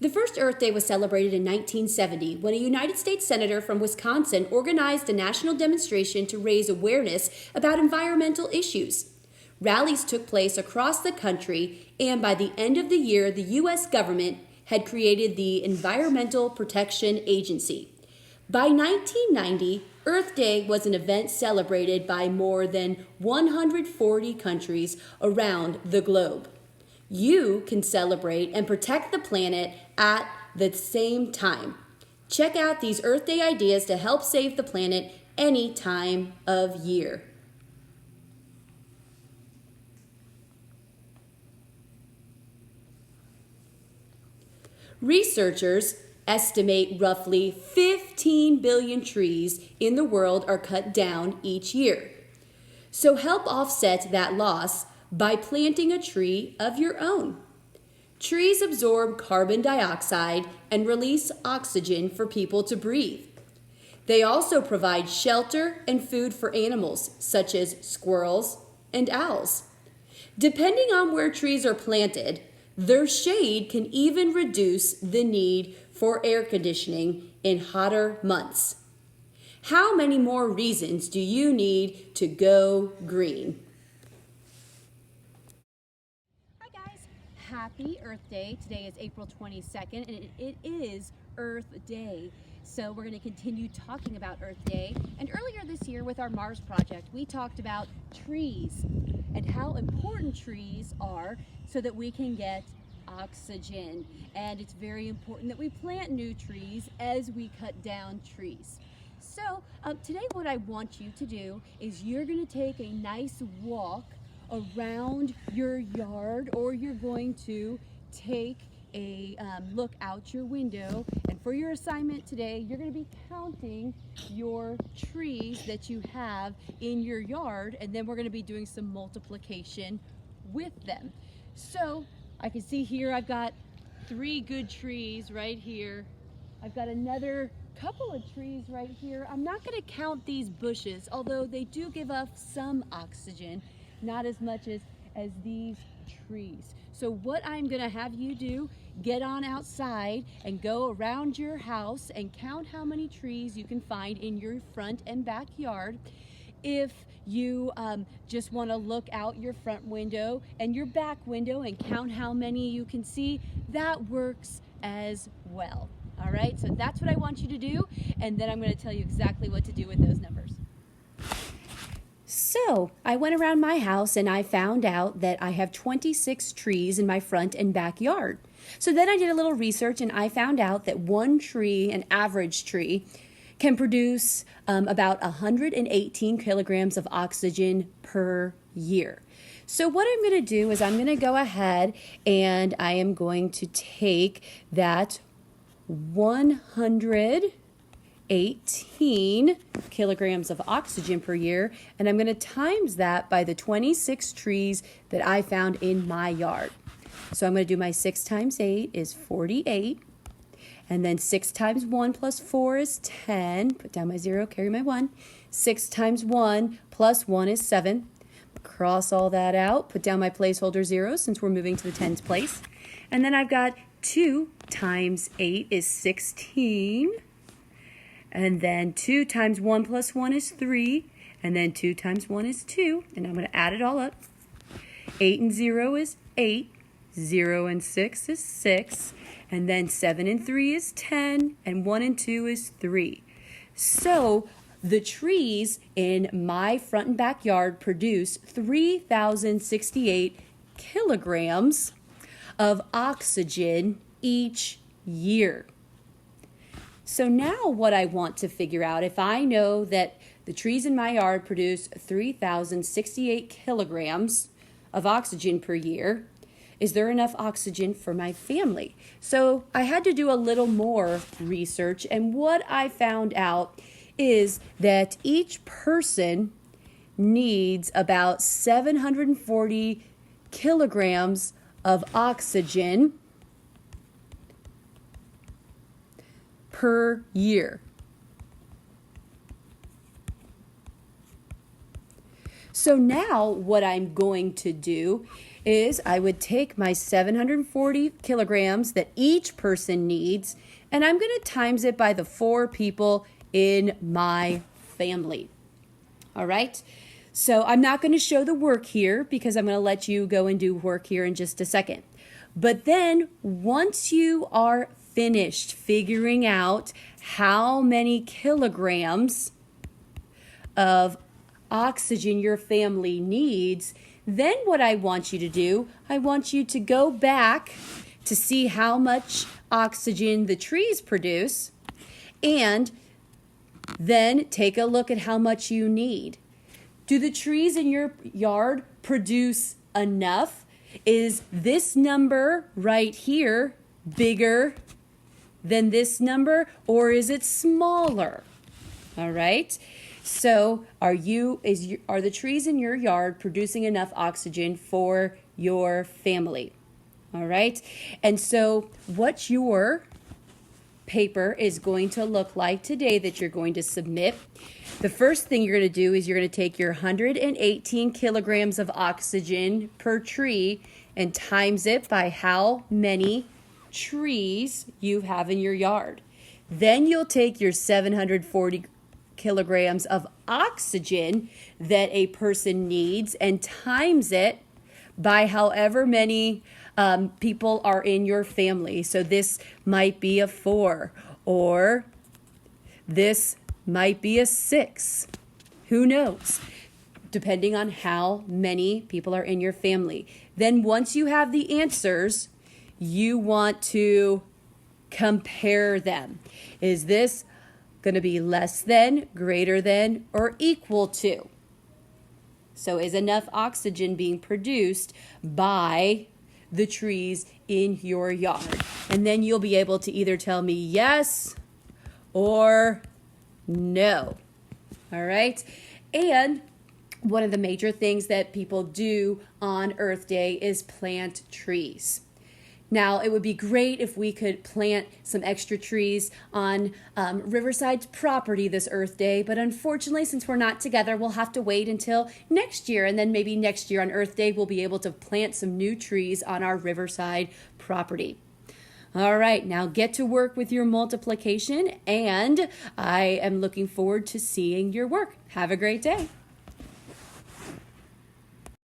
The first Earth Day was celebrated in 1970 when a United States Senator from Wisconsin organized a national demonstration to raise awareness about environmental issues. Rallies took place across the country, and by the end of the year, the U.S. government had created the Environmental Protection Agency. By 1990, Earth Day was an event celebrated by more than 140 countries around the globe. You can celebrate and protect the planet at the same time. Check out these Earth Day ideas to help save the planet any time of year. Researchers estimate roughly 15 billion trees in the world are cut down each year. So help offset that loss by planting a tree of your own. Trees absorb carbon dioxide and release oxygen for people to breathe. They also provide shelter and food for animals such as squirrels and owls. Depending on where trees are planted, their shade can even reduce the need for air conditioning in hotter months. How many more reasons do you need to go green? Hi guys, happy Earth Day. Today is April 22nd and it is Earth Day. So we're going to continue talking about Earth Day. And earlier this year with our Mars project, we talked about trees and how important trees are so that we can get oxygen. And it's very important that we plant new trees as we cut down trees. So today what I want you to do is you're going to take a nice walk around your yard, or you're going to take a look out your window, and for your assignment today you're going to be counting your trees that you have in your yard, and then we're going to be doing some multiplication with them. So I can see here I've got 3 good trees right here. I've got another couple of trees right here. I'm not going to count these bushes, although they do give off some oxygen, not as much as these trees. So what I'm going to have you do, get on outside and go around your house and count how many trees you can find in your front and backyard. If you just want to look out your front window and your back window and count how many you can see, that works as well. All right, so that's what I want you to do, and then I'm going to tell you exactly what to do with those numbers. So I went around my house and I found out that I have 26 trees in my front and backyard. So then I did a little research and I found out that one tree, an average tree, can produce about 118 kilograms of oxygen per year. So what I'm going to do is I'm going to go ahead and I am going to take that 118 kilograms of oxygen per year, and I'm going to times that by the 26 trees that I found in my yard. So I'm going to do my 6 times 8 is 48, and then 6 times 1 plus 4 is 10. Put down my 0, carry my 1. 6 times 1 plus 1 is 7. Cross all that out, put down my placeholder 0 since we're moving to the tens place. And then I've got 2 times 8 is 16. And then 2 times 1 plus 1 is 3. And then 2 times 1 is 2. And I'm going to add it all up. 8 and 0 is 8. 0 and 6 is 6. And then 7 and 3 is 10. And 1 and 2 is 3. So the trees in my front and backyard produce 3,068 kilograms of oxygen each year. So now what I want to figure out, if I know that the trees in my yard produce 3,068 kilograms of oxygen per year, is there enough oxygen for my family? So I had to do a little more research, and what I found out is that each person needs about 740 kilograms of oxygen per year. So now what I'm going to do is I would take my 740 kilograms that each person needs, and I'm going to times it by the 4 people in my family. All right? So I'm not going to show the work here because I'm going to let you go and do work here in just a second. But then once you are finished figuring out how many kilograms of oxygen your family needs, then what I want you to do, I want you to go back to see how much oxygen the trees produce, and then take a look at how much you need. Do the trees in your yard produce enough? Is this number right here bigger than this number, or is it smaller? All right. So are the trees in your yard producing enough oxygen for your family? All right. And so what your paper is going to look like today that you're going to submit, the first thing you're going to do is you're going to take your 118 kilograms of oxygen per tree and times it by how many trees you have in your yard. Then you'll take your 740 kilograms of oxygen that a person needs and times it by however many people are in your family. So this might be a 4, or this might be a 6. Who knows? Depending on how many people are in your family. Then once you have the answers, you want to compare them. Is this going to be less than, greater than, or equal to? So is enough oxygen being produced by the trees in your yard? And then you'll be able to either tell me yes or no. All right? And one of the major things that people do on Earth Day is plant trees. Now, it would be great if we could plant some extra trees on Riverside's property this Earth Day, but unfortunately, since we're not together, we'll have to wait until next year, and then maybe next year on Earth Day, we'll be able to plant some new trees on our Riverside property. All right, now get to work with your multiplication, and I am looking forward to seeing your work. Have a great day.